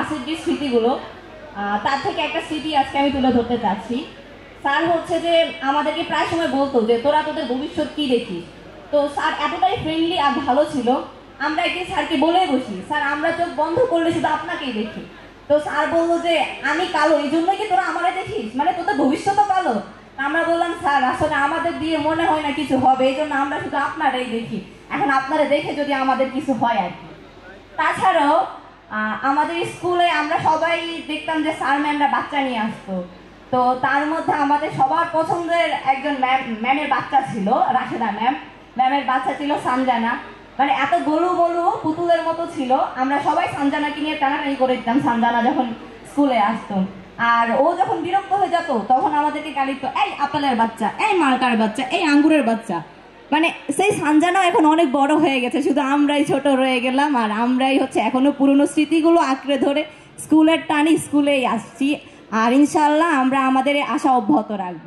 ক্লাসের যে স্মৃতিগুলো তার থেকে একটা স্মৃতি আজকে আমি তুলে ধরতে চাচ্ছি। স্যার হচ্ছে যে আমাদেরকে প্রায় সময় বলতো যে তোরা তোদের ভবিষ্যৎ কি দেখিস। তো স্যার এতটাই ফ্রেন্ডলি আর ভালো ছিল, আমরা একদিন স্যারকে বলে বসি, স্যার আমরা চোখ বন্ধ করলে শুধু আপনাকেই দেখি। তো স্যার বললো যে আমি কালো, এই জন্যই কি তোরা আমারে দেখিস, মানে তোদের ভবিষ্যৎও কালো? আমরা বললাম স্যার আসলে আমাদের দিয়ে মনে হয় না কিছু হবে, এই জন্য আমরা শুধু আপনারাই দেখি, এখন আপনারা দেখে যদি আমাদের কিছু হয় আর কি। তাছাড়াও আমাদের স্কুলে আমরা সবাই দেখতাম যে স্যার ম্যামরা বাচ্চা নিয়ে আসতো। তো তার মধ্যে আমাদের সবার পছন্দের একজন ম্যামের বাচ্চা ছিল, রাশেদা ম্যামের বাচ্চা ছিল সানজানা। মানে এত গলু গলু পুতুলের মতো ছিল, আমরা সবাই সানজানাকে নিয়ে টানাটানি করে দিতাম সানজানা যখন স্কুলে আসতো। আর ও যখন বিরক্ত হয়ে যেত তখন আমাদেরকে গালি দিত, এই আপেলের বাচ্চা, এই মার্কার বাচ্চা, এই আঙ্গুরের বাচ্চা। মানে সেই সানজানা এখন অনেক বড় হয়ে গেছে, শুধু আমরাই ছোট রয়ে গেলাম। আর আমরাই হচ্ছে এখনো পুরনো স্মৃতিগুলো আঁকড়ে ধরে স্কুলের টানি স্কুলেই আসছি। আর ইনশাল্লাহ আমরা আমাদের আশা অব্যাহত রাখবো।